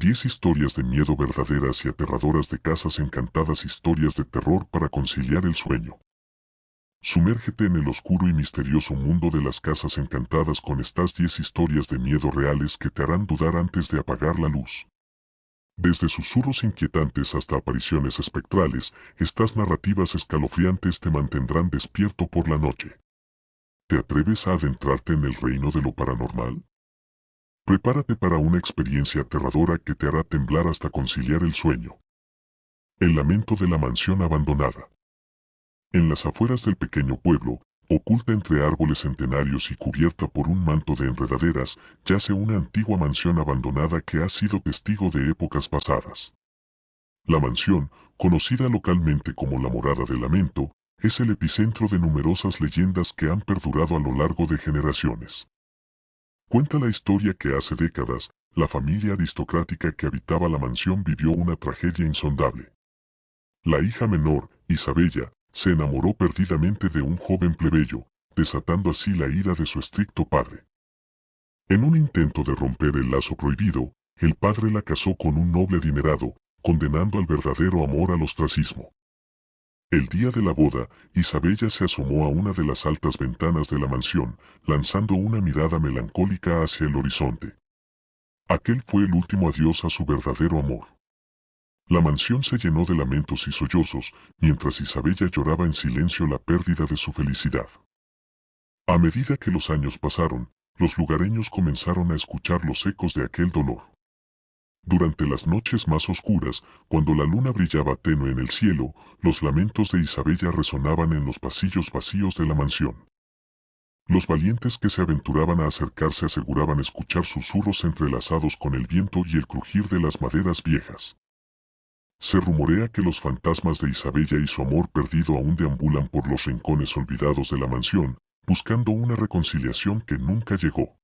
10 historias de miedo verdaderas y aterradoras de casas encantadas, historias de terror para conciliar el sueño. Sumérgete en el oscuro y misterioso mundo de las casas encantadas con estas 10 historias de miedo reales que te harán dudar antes de apagar la luz. Desde susurros inquietantes hasta apariciones espectrales, estas narrativas escalofriantes te mantendrán despierto por la noche. ¿Te atreves a adentrarte en el reino de lo paranormal? Prepárate para una experiencia aterradora que te hará temblar hasta conciliar el sueño. El lamento de la mansión abandonada. En las afueras del pequeño pueblo, oculta entre árboles centenarios y cubierta por un manto de enredaderas, yace una antigua mansión abandonada que ha sido testigo de épocas pasadas. La mansión, conocida localmente como la Morada del Lamento, es el epicentro de numerosas leyendas que han perdurado a lo largo de generaciones. Cuenta la historia que hace décadas, la familia aristocrática que habitaba la mansión vivió una tragedia insondable. La hija menor, Isabella, se enamoró perdidamente de un joven plebeyo, desatando así la ira de su estricto padre. En un intento de romper el lazo prohibido, el padre la casó con un noble adinerado, condenando al verdadero amor al ostracismo. El día de la boda, Isabella se asomó a una de las altas ventanas de la mansión, lanzando una mirada melancólica hacia el horizonte. Aquel fue el último adiós a su verdadero amor. La mansión se llenó de lamentos y sollozos, mientras Isabella lloraba en silencio la pérdida de su felicidad. A medida que los años pasaron, los lugareños comenzaron a escuchar los ecos de aquel dolor. Durante las noches más oscuras, cuando la luna brillaba tenue en el cielo, los lamentos de Isabella resonaban en los pasillos vacíos de la mansión. Los valientes que se aventuraban a acercarse aseguraban escuchar susurros entrelazados con el viento y el crujir de las maderas viejas. Se rumorea que los fantasmas de Isabella y su amor perdido aún deambulan por los rincones olvidados de la mansión, buscando una reconciliación que nunca llegó.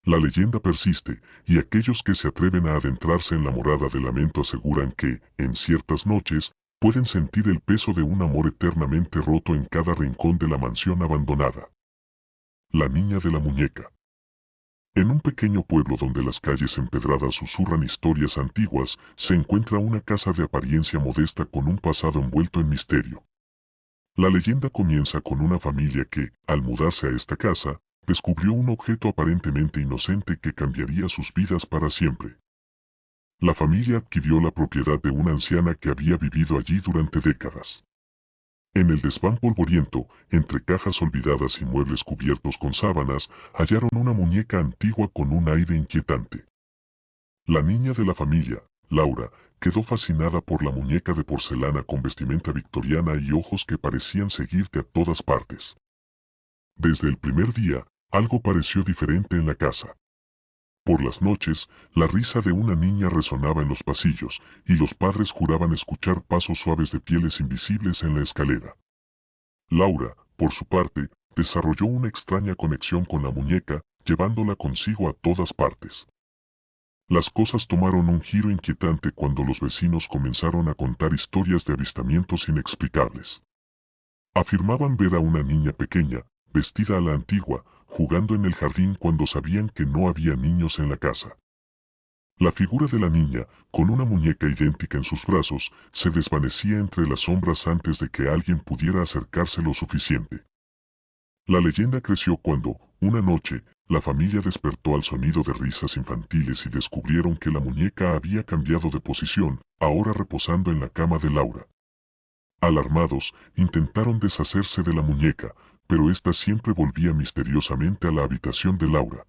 La leyenda persiste, y aquellos que se atreven a adentrarse en la Morada del Lamento aseguran que, en ciertas noches, pueden sentir el peso de un amor eternamente roto en cada rincón de la mansión abandonada. La niña de la muñeca. En un pequeño pueblo donde las calles empedradas susurran historias antiguas, se encuentra una casa de apariencia modesta con un pasado envuelto en misterio. La leyenda comienza con una familia que, al mudarse a esta casa, descubrió un objeto aparentemente inocente que cambiaría sus vidas para siempre. La familia adquirió la propiedad de una anciana que había vivido allí durante décadas. En el desván polvoriento, entre cajas olvidadas y muebles cubiertos con sábanas, hallaron una muñeca antigua con un aire inquietante. La niña de la familia, Laura, quedó fascinada por la muñeca de porcelana con vestimenta victoriana y ojos que parecían seguirte a todas partes. Desde el primer día, algo pareció diferente en la casa. Por las noches, la risa de una niña resonaba en los pasillos, y los padres juraban escuchar pasos suaves de pieles invisibles en la escalera. Laura, por su parte, desarrolló una extraña conexión con la muñeca, llevándola consigo a todas partes. Las cosas tomaron un giro inquietante cuando los vecinos comenzaron a contar historias de avistamientos inexplicables. Afirmaban ver a una niña pequeña, vestida a la antigua, jugando en el jardín cuando sabían que no había niños en la casa. La figura de la niña, con una muñeca idéntica en sus brazos, se desvanecía entre las sombras antes de que alguien pudiera acercarse lo suficiente. La leyenda creció cuando, una noche, la familia despertó al sonido de risas infantiles y descubrieron que la muñeca había cambiado de posición, ahora reposando en la cama de Laura. Alarmados, intentaron deshacerse de la muñeca, pero ésta siempre volvía misteriosamente a la habitación de Laura.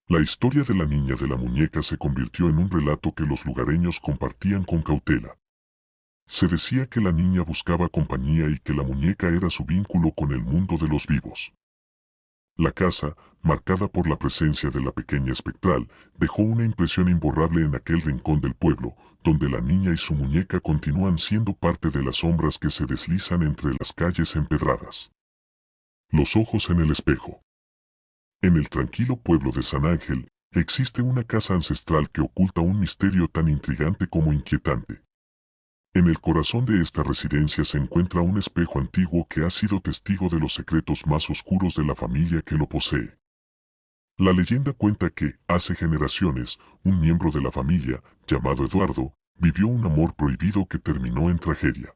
La historia de la niña de la muñeca se convirtió en un relato que los lugareños compartían con cautela. Se decía que la niña buscaba compañía y que la muñeca era su vínculo con el mundo de los vivos. La casa, marcada por la presencia de la pequeña espectral, dejó una impresión imborrable en aquel rincón del pueblo, donde la niña y su muñeca continúan siendo parte de las sombras que se deslizan entre las calles empedradas. Los ojos en el espejo. En el tranquilo pueblo de San Ángel, existe una casa ancestral que oculta un misterio tan intrigante como inquietante. En el corazón de esta residencia se encuentra un espejo antiguo que ha sido testigo de los secretos más oscuros de la familia que lo posee. La leyenda cuenta que, hace generaciones, un miembro de la familia, llamado Eduardo, vivió un amor prohibido que terminó en tragedia.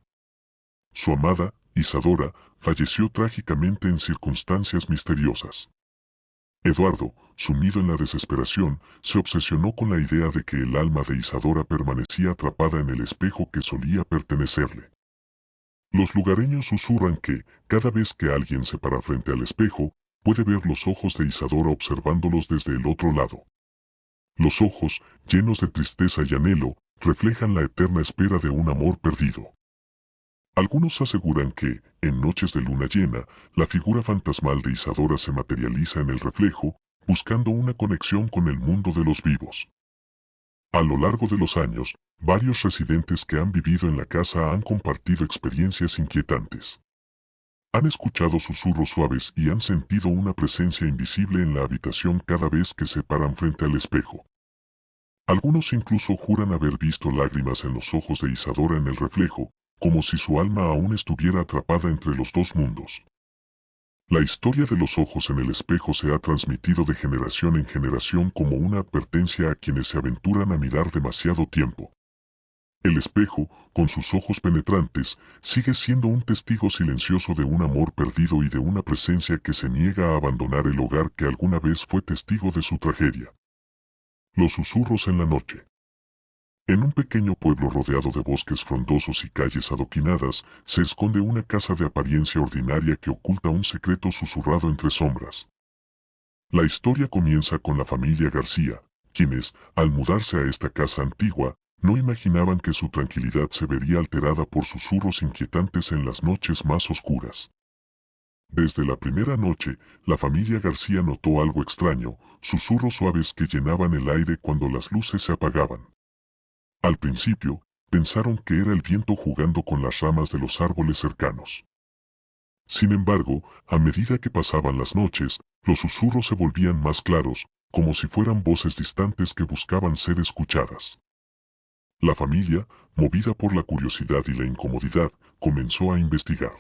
Su amada, Isadora, falleció trágicamente en circunstancias misteriosas. Eduardo, sumido en la desesperación, se obsesionó con la idea de que el alma de Isadora permanecía atrapada en el espejo que solía pertenecerle. Los lugareños susurran que, cada vez que alguien se para frente al espejo, puede ver los ojos de Isadora observándolos desde el otro lado. Los ojos, llenos de tristeza y anhelo, reflejan la eterna espera de un amor perdido. Algunos aseguran que, en noches de luna llena, la figura fantasmal de Isadora se materializa en el reflejo, buscando una conexión con el mundo de los vivos. A lo largo de los años, varios residentes que han vivido en la casa han compartido experiencias inquietantes. Han escuchado susurros suaves y han sentido una presencia invisible en la habitación cada vez que se paran frente al espejo. Algunos incluso juran haber visto lágrimas en los ojos de Isadora en el reflejo, como si su alma aún estuviera atrapada entre los dos mundos. La historia de los ojos en el espejo se ha transmitido de generación en generación como una advertencia a quienes se aventuran a mirar demasiado tiempo. El espejo, con sus ojos penetrantes, sigue siendo un testigo silencioso de un amor perdido y de una presencia que se niega a abandonar el hogar que alguna vez fue testigo de su tragedia. Los susurros en la noche. En un pequeño pueblo rodeado de bosques frondosos y calles adoquinadas, se esconde una casa de apariencia ordinaria que oculta un secreto susurrado entre sombras. La historia comienza con la familia García, quienes, al mudarse a esta casa antigua, no imaginaban que su tranquilidad se vería alterada por susurros inquietantes en las noches más oscuras. Desde la primera noche, la familia García notó algo extraño, susurros suaves que llenaban el aire cuando las luces se apagaban. Al principio, pensaron que era el viento jugando con las ramas de los árboles cercanos. Sin embargo, a medida que pasaban las noches, los susurros se volvían más claros, como si fueran voces distantes que buscaban ser escuchadas. La familia, movida por la curiosidad y la incomodidad, comenzó a investigar.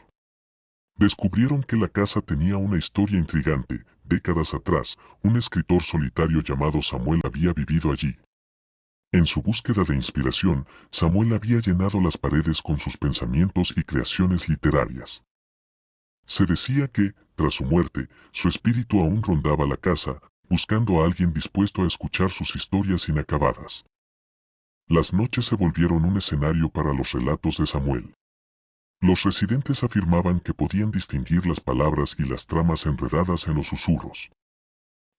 Descubrieron que la casa tenía una historia intrigante. Décadas atrás, un escritor solitario llamado Samuel había vivido allí. En su búsqueda de inspiración, Samuel había llenado las paredes con sus pensamientos y creaciones literarias. Se decía que, tras su muerte, su espíritu aún rondaba la casa, buscando a alguien dispuesto a escuchar sus historias inacabadas. Las noches se volvieron un escenario para los relatos de Samuel. Los residentes afirmaban que podían distinguir las palabras y las tramas enredadas en los susurros.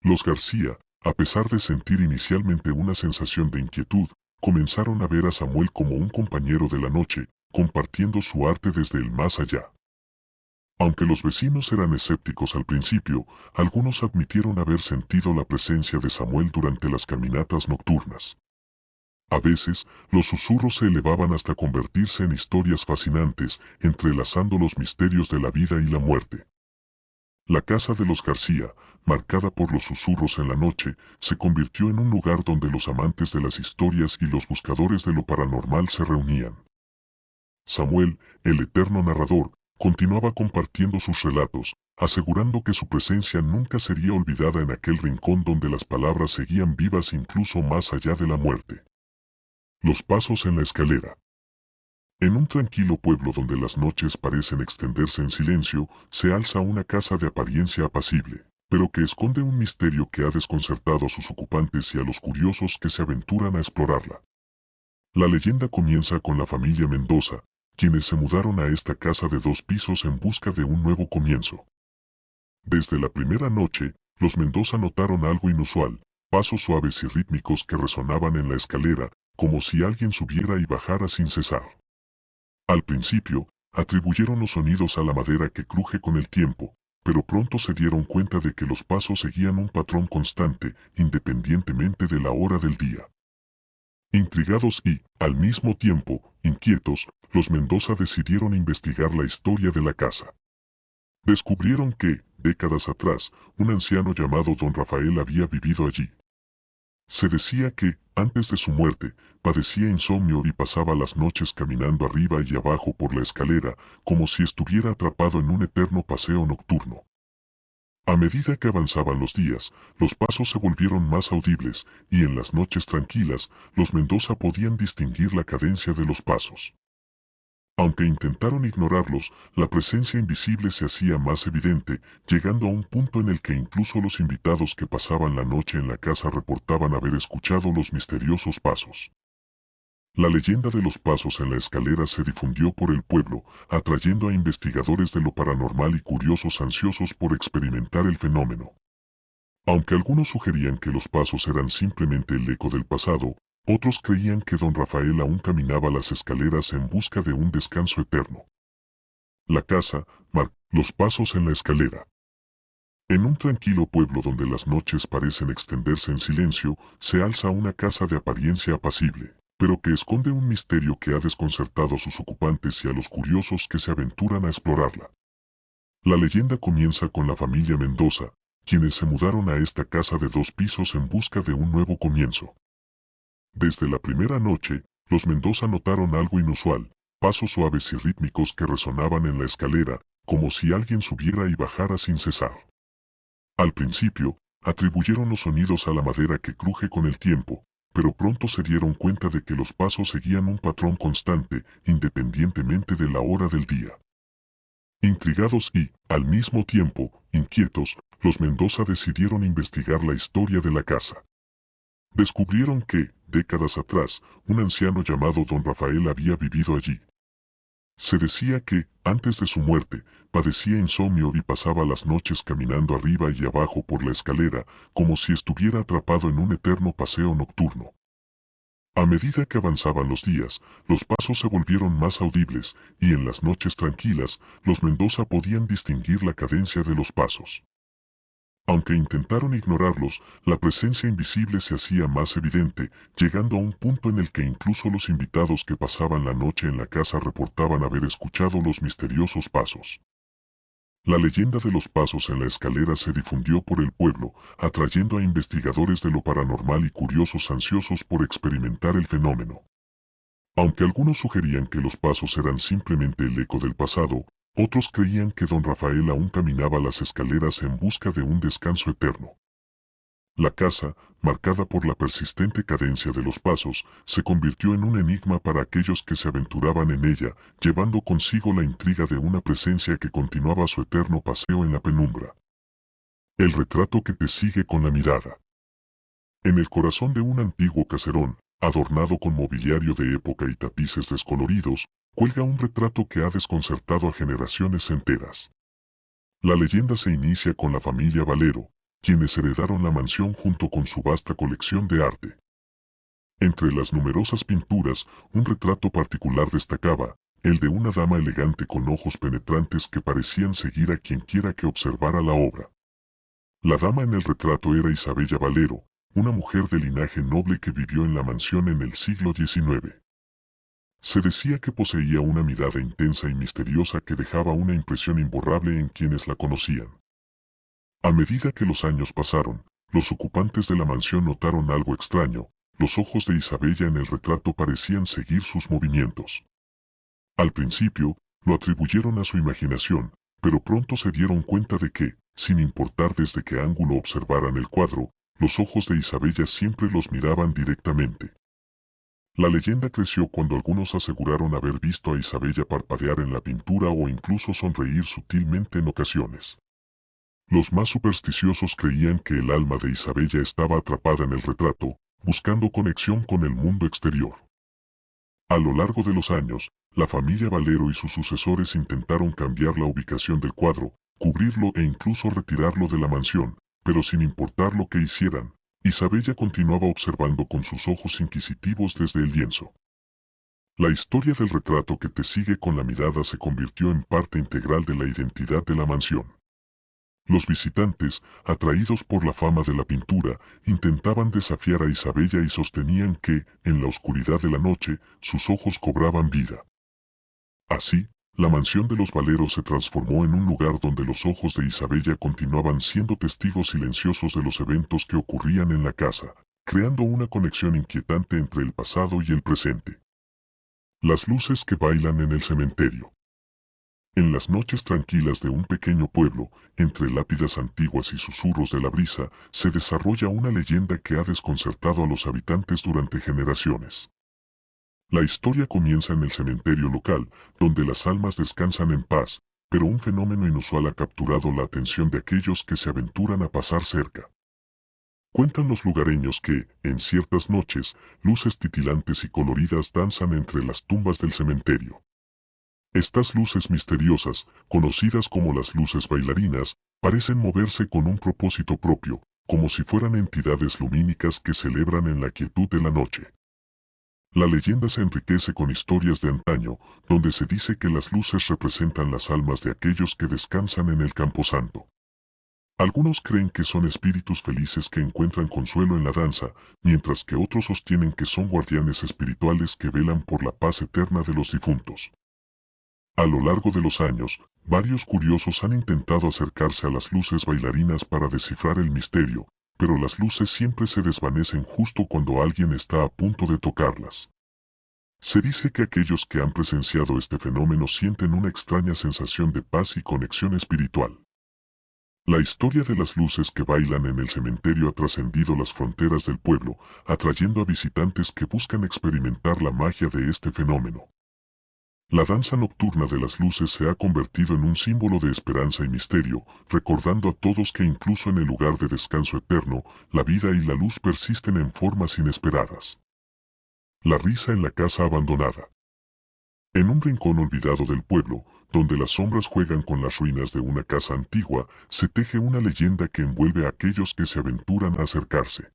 Los García, a pesar de sentir inicialmente una sensación de inquietud, comenzaron a ver a Samuel como un compañero de la noche, compartiendo su arte desde el más allá. Aunque los vecinos eran escépticos al principio, algunos admitieron haber sentido la presencia de Samuel durante las caminatas nocturnas. A veces, los susurros se elevaban hasta convertirse en historias fascinantes, entrelazando los misterios de la vida y la muerte. La casa de los García, marcada por los susurros en la noche, se convirtió en un lugar donde los amantes de las historias y los buscadores de lo paranormal se reunían. Samuel, el eterno narrador, continuaba compartiendo sus relatos, asegurando que su presencia nunca sería olvidada en aquel rincón donde las palabras seguían vivas incluso más allá de la muerte. Los pasos en la escalera. En un tranquilo pueblo donde las noches parecen extenderse en silencio, se alza una casa de apariencia apacible, pero que esconde un misterio que ha desconcertado a sus ocupantes y a los curiosos que se aventuran a explorarla. La leyenda comienza con la familia Mendoza, quienes se mudaron a esta casa de 2 pisos en busca de un nuevo comienzo. Desde la primera noche, los Mendoza notaron algo inusual, pasos suaves y rítmicos que resonaban en la escalera, como si alguien subiera y bajara sin cesar. Al principio, atribuyeron los sonidos a la madera que cruje con el tiempo, pero pronto se dieron cuenta de que los pasos seguían un patrón constante, independientemente de la hora del día. Intrigados y, al mismo tiempo, inquietos, los Mendoza decidieron investigar la historia de la casa. Descubrieron que, décadas atrás, un anciano llamado Don Rafael había vivido allí. Se decía que, antes de su muerte, padecía insomnio y pasaba las noches caminando arriba y abajo por la escalera, como si estuviera atrapado en un eterno paseo nocturno. A medida que avanzaban los días, los pasos se volvieron más audibles, y en las noches tranquilas, los Mendoza podían distinguir la cadencia de los pasos. Aunque intentaron ignorarlos, la presencia invisible se hacía más evidente, llegando a un punto en el que incluso los invitados que pasaban la noche en la casa reportaban haber escuchado los misteriosos pasos. La leyenda de los pasos en la escalera se difundió por el pueblo, atrayendo a investigadores de lo paranormal y curiosos ansiosos por experimentar el fenómeno. Aunque algunos sugerían que los pasos eran simplemente el eco del pasado, otros creían que don Rafael aún caminaba las escaleras en busca de un descanso eterno. La casa, los pasos en la escalera. En un tranquilo pueblo donde las noches parecen extenderse en silencio, se alza una casa de apariencia apacible, pero que esconde un misterio que ha desconcertado a sus ocupantes y a los curiosos que se aventuran a explorarla. La leyenda comienza con la familia Mendoza, quienes se mudaron a esta casa de 2 pisos en busca de un nuevo comienzo. Desde la primera noche, los Mendoza notaron algo inusual, pasos suaves y rítmicos que resonaban en la escalera, como si alguien subiera y bajara sin cesar. Al principio, atribuyeron los sonidos a la madera que cruje con el tiempo, pero pronto se dieron cuenta de que los pasos seguían un patrón constante, independientemente de la hora del día. Intrigados y, al mismo tiempo, inquietos, los Mendoza decidieron investigar la historia de la casa. Descubrieron que, décadas atrás, un anciano llamado don Rafael había vivido allí. Se decía que, antes de su muerte, padecía insomnio y pasaba las noches caminando arriba y abajo por la escalera, como si estuviera atrapado en un eterno paseo nocturno. A medida que avanzaban los días, los pasos se volvieron más audibles, y en las noches tranquilas, los Mendoza podían distinguir la cadencia de los pasos. Aunque intentaron ignorarlos, la presencia invisible se hacía más evidente, llegando a un punto en el que incluso los invitados que pasaban la noche en la casa reportaban haber escuchado los misteriosos pasos. La leyenda de los pasos en la escalera se difundió por el pueblo, atrayendo a investigadores de lo paranormal y curiosos ansiosos por experimentar el fenómeno. Aunque algunos sugerían que los pasos eran simplemente el eco del pasado, otros creían que don Rafael aún caminaba las escaleras en busca de un descanso eterno. La casa, marcada por la persistente cadencia de los pasos, se convirtió en un enigma para aquellos que se aventuraban en ella, llevando consigo la intriga de una presencia que continuaba su eterno paseo en la penumbra. El retrato que te sigue con la mirada. En el corazón de un antiguo caserón, adornado con mobiliario de época y tapices descoloridos, cuelga un retrato que ha desconcertado a generaciones enteras. La leyenda se inicia con la familia Valero, quienes heredaron la mansión junto con su vasta colección de arte. Entre las numerosas pinturas, un retrato particular destacaba, el de una dama elegante con ojos penetrantes que parecían seguir a quienquiera que observara la obra. La dama en el retrato era Isabella Valero, una mujer de linaje noble que vivió en la mansión en el siglo XIX. Se decía que poseía una mirada intensa y misteriosa que dejaba una impresión imborrable en quienes la conocían. A medida que los años pasaron, los ocupantes de la mansión notaron algo extraño, los ojos de Isabella en el retrato parecían seguir sus movimientos. Al principio, lo atribuyeron a su imaginación, pero pronto se dieron cuenta de que, sin importar desde qué ángulo observaran el cuadro, los ojos de Isabella siempre los miraban directamente. La leyenda creció cuando algunos aseguraron haber visto a Isabella parpadear en la pintura o incluso sonreír sutilmente en ocasiones. Los más supersticiosos creían que el alma de Isabella estaba atrapada en el retrato, buscando conexión con el mundo exterior. A lo largo de los años, la familia Valero y sus sucesores intentaron cambiar la ubicación del cuadro, cubrirlo e incluso retirarlo de la mansión, pero sin importar lo que hicieran, Isabella continuaba observando con sus ojos inquisitivos desde el lienzo. La historia del retrato que te sigue con la mirada se convirtió en parte integral de la identidad de la mansión. Los visitantes, atraídos por la fama de la pintura, intentaban desafiar a Isabella y sostenían que, en la oscuridad de la noche, sus ojos cobraban vida. Así, la mansión de los Valeros se transformó en un lugar donde los ojos de Isabella continuaban siendo testigos silenciosos de los eventos que ocurrían en la casa, creando una conexión inquietante entre el pasado y el presente. Las luces que bailan en el cementerio. En las noches tranquilas de un pequeño pueblo, entre lápidas antiguas y susurros de la brisa, se desarrolla una leyenda que ha desconcertado a los habitantes durante generaciones. La historia comienza en el cementerio local, donde las almas descansan en paz, pero un fenómeno inusual ha capturado la atención de aquellos que se aventuran a pasar cerca. Cuentan los lugareños que, en ciertas noches, luces titilantes y coloridas danzan entre las tumbas del cementerio. Estas luces misteriosas, conocidas como las luces bailarinas, parecen moverse con un propósito propio, como si fueran entidades lumínicas que celebran en la quietud de la noche. La leyenda se enriquece con historias de antaño, donde se dice que las luces representan las almas de aquellos que descansan en el camposanto. Algunos creen que son espíritus felices que encuentran consuelo en la danza, mientras que otros sostienen que son guardianes espirituales que velan por la paz eterna de los difuntos. A lo largo de los años, varios curiosos han intentado acercarse a las luces bailarinas para descifrar el misterio, pero las luces siempre se desvanecen justo cuando alguien está a punto de tocarlas. Se dice que aquellos que han presenciado este fenómeno sienten una extraña sensación de paz y conexión espiritual. La historia de las luces que bailan en el cementerio ha trascendido las fronteras del pueblo, atrayendo a visitantes que buscan experimentar la magia de este fenómeno. La danza nocturna de las luces se ha convertido en un símbolo de esperanza y misterio, recordando a todos que incluso en el lugar de descanso eterno, la vida y la luz persisten en formas inesperadas. La risa en la casa abandonada. En un rincón olvidado del pueblo, donde las sombras juegan con las ruinas de una casa antigua, se teje una leyenda que envuelve a aquellos que se aventuran a acercarse.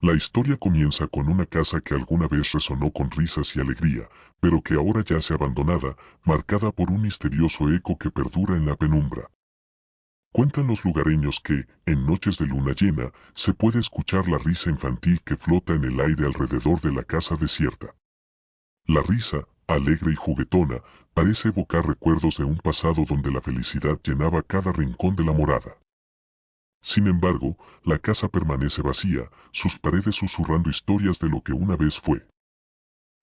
La historia comienza con una casa que alguna vez resonó con risas y alegría, pero que ahora yace abandonada, marcada por un misterioso eco que perdura en la penumbra. Cuentan los lugareños que, en noches de luna llena, se puede escuchar la risa infantil que flota en el aire alrededor de la casa desierta. La risa, alegre y juguetona, parece evocar recuerdos de un pasado donde la felicidad llenaba cada rincón de la morada. Sin embargo, la casa permanece vacía, sus paredes susurrando historias de lo que una vez fue.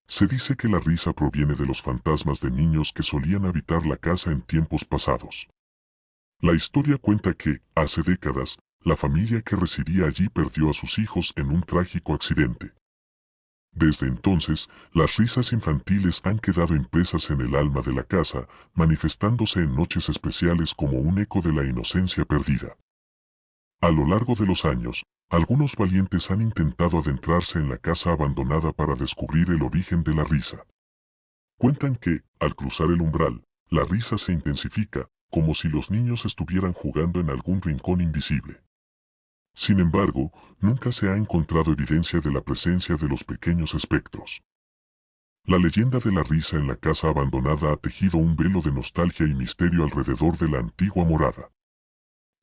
Se dice que la risa proviene de los fantasmas de niños que solían habitar la casa en tiempos pasados. La historia cuenta que, hace décadas, la familia que residía allí perdió a sus hijos en un trágico accidente. Desde entonces, las risas infantiles han quedado impresas en el alma de la casa, manifestándose en noches especiales como un eco de la inocencia perdida. A lo largo de los años, algunos valientes han intentado adentrarse en la casa abandonada para descubrir el origen de la risa. Cuentan que, al cruzar el umbral, la risa se intensifica, como si los niños estuvieran jugando en algún rincón invisible. Sin embargo, nunca se ha encontrado evidencia de la presencia de los pequeños espectros. La leyenda de la risa en la casa abandonada ha tejido un velo de nostalgia y misterio alrededor de la antigua morada.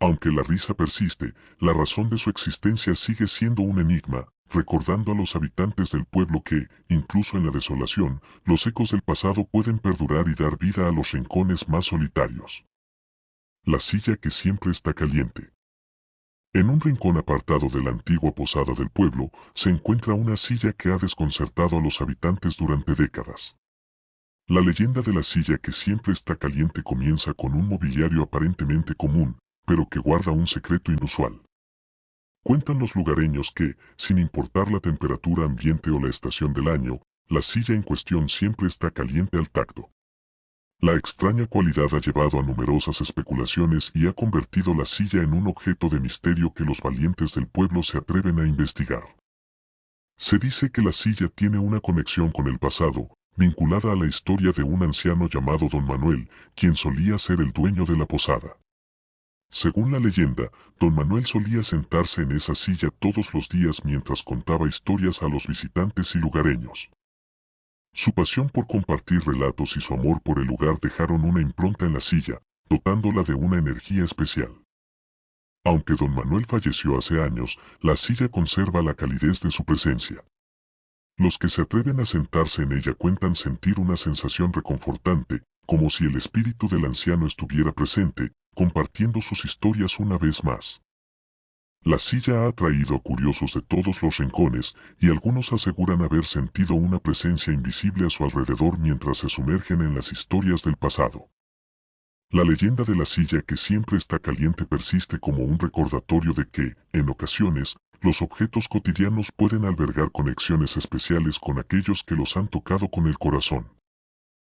Aunque la risa persiste, la razón de su existencia sigue siendo un enigma, recordando a los habitantes del pueblo que, incluso en la desolación, los ecos del pasado pueden perdurar y dar vida a los rincones más solitarios. La silla que siempre está caliente. En un rincón apartado de la antigua posada del pueblo, se encuentra una silla que ha desconcertado a los habitantes durante décadas. La leyenda de la silla que siempre está caliente comienza con un mobiliario aparentemente común, pero que guarda un secreto inusual. Cuentan los lugareños que, sin importar la temperatura ambiente o la estación del año, la silla en cuestión siempre está caliente al tacto. La extraña cualidad ha llevado a numerosas especulaciones y ha convertido la silla en un objeto de misterio que los valientes del pueblo se atreven a investigar. Se dice que la silla tiene una conexión con el pasado, vinculada a la historia de un anciano llamado Don Manuel, quien solía ser el dueño de la posada. Según la leyenda, don Manuel solía sentarse en esa silla todos los días mientras contaba historias a los visitantes y lugareños. Su pasión por compartir relatos y su amor por el lugar dejaron una impronta en la silla, dotándola de una energía especial. Aunque don Manuel falleció hace años, la silla conserva la calidez de su presencia. Los que se atreven a sentarse en ella cuentan sentir una sensación reconfortante, como si el espíritu del anciano estuviera presente, compartiendo sus historias una vez más. La silla ha atraído a curiosos de todos los rincones, y algunos aseguran haber sentido una presencia invisible a su alrededor mientras se sumergen en las historias del pasado. La leyenda de la silla que siempre está caliente persiste como un recordatorio de que, en ocasiones, los objetos cotidianos pueden albergar conexiones especiales con aquellos que los han tocado con el corazón.